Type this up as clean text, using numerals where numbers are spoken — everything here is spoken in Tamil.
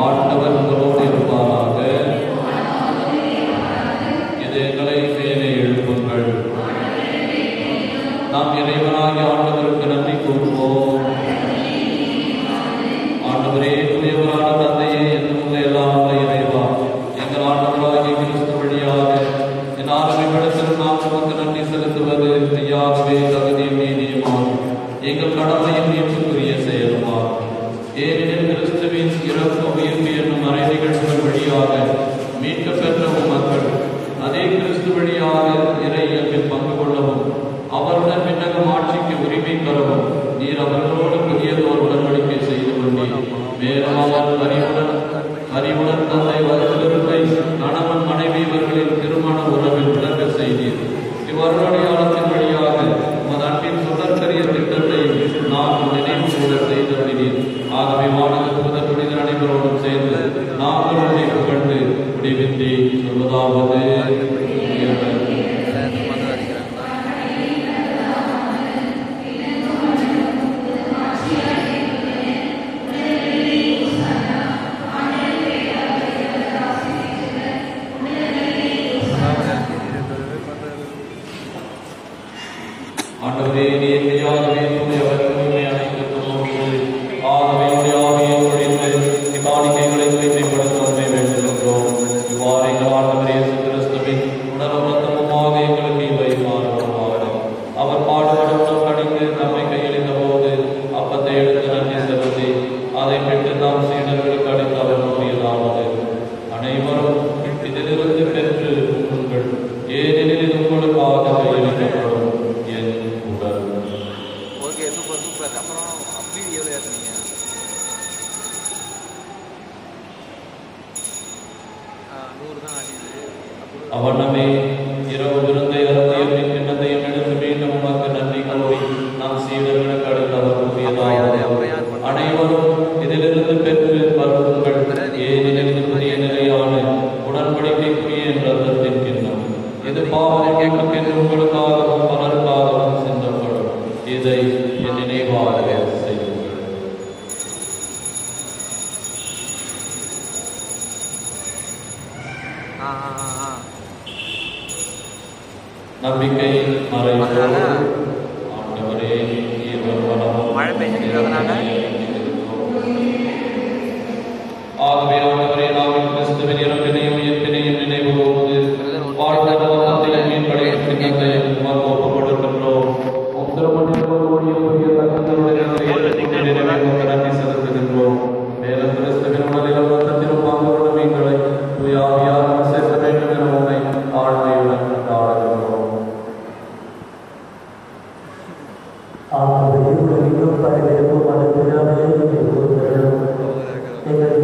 ஆண்டவர் உங்களோடு இருப்பாராக. இதயங்களை மேலே எழுப்புங்கள். நாம் இறைவனாகிய ஆண்டவருக்கு நன்றி கூறுவோம். ஆண்டவரே, தூயவரான தந்தையே, என்னுள்ள எல்லாம் இறைவா, எங்கள் ஆண்டவராகிய கிறிஸ்து வழியாக என் ஆரம்பிப்பிடத்தில் நாம் நமக்கு நன்றி செலுத்துவது மெய்யாகவே தகுதியும் நீதியுமாகும். எங்கள் கடமையும் மீட்புக்குரிய செயலுமாகும். ஏனெனில் கிறிஸ்துவின் இறப்பு உயிர்ப்பு என்னும் மறை நிகழ்வுகள் வழியாக மீட்க பெற்ற மக்கள் அதே கிறிஸ்து வழியாக இறை இயல்பில் பங்கு கொள்ளவும் அவருடன் விண்ணகம் ஆட்சிக்கு உரிமை பெறவும் நீர் அவர்களோடு புதியதோர் உடன்படிக்கை செய்து கொண்டீர். மேலும் அவர் அறிவுடன் தந்தை வருவதை கணவன் மனைவி இவர்களின் திருமண உறவில் விளங்க செய்தீர். இவ்வருடையாளத்தின் வழியாக உமது அன்பின் சுடற்கரிய திட்டத்தையும் நாம் நினைவு கூட செய்தீர். ஆகவே வானக தூதர் புனிதர் அனைவரோடும் சேர்ந்து நாங்கள் உன்னை புகழ்ந்து முடிவின்றி சொல்வதாவது: ஆண்டவரே, நீர் மெய்யாகவே தூயவர், தூய்மை அனைத்திற்கும் ஊற்று. ஆகவே ஆவியை பொழிந்து இக்காணிக்கைகளை தூய்மைப்படுத்த உண்மை வேண்டுகின்றோம். இவ்வாறு எங்கள் ஆண்டவர் இயேசு கிறிஸ்துவின் உடலும் இரத்தமுமாக எங்களுக்கு இவை மாறுவதாக. அவர் பாடுபடும் உணவு கடிந்து நம்மை கையளித்த போது அப்பத்தை எடுத்து நன்றி செலுத்தி அதை பெற்று நாம் சீடர்களுக்கு அளித்து அவர் கூறியதாவது: அனைவரும் இதிலிருந்து பெற்று உண்ணுங்கள், ஏனெனில் இது உங்களுக்காக கையளிக்கப்படும் என் உடல். Okay, super super. அப்புறம் அப்படி எவ்வளோ ஏற்றுனீங்க? அவனமே இரவு விருந்தை அருந்திய கிண்ணத்தையும் எடுத்து மீண்டும் உமக்கு நன்றி கூறி நாம் சீடர்களுக்கு அடுத்து அவர் கூறியதாவது: அனைவரும் இதிலிருந்து பெற்று பருகுங்கள், ஏனெனில் இது புதிய நிலையான உடன்படிக்கைக்குரிய என் ரத்தத்தின் கிண்ணம். இது பாவத்திற்கு என்று உங்களுக்காகவும் பலருக்காகவும் சிந்தப்படும். இதை என் நினைவாக செய்யும். நம்பிக்கை மறைவு. ஆண்டவரே, மழை பெய்ஞ்சதுனால ஆகவே ஆண்டவரே, நாம் கிறிஸ்துவின் இறப்பினையும் உயிர்ப்பினையும் நினைவு கூர்ந்து வாழ்ந்த நோக்கத்தையும் மீன்படையும் திட்டத்தையும் உமக்கு ஒப்புக் கொடுக்கின்றோம். நன்றி செலுத்துகின்றோம். மேலும் கிறிஸ்துவின் உடலிலும் ரத்தத்திலும் பங்குள்ள மீன்களை தூயாவியாரும் சேர்க்க வேண்டும் என உண்மை ஆழ்மையுடன் கொண்டாடுகின்றோம். எங்கள்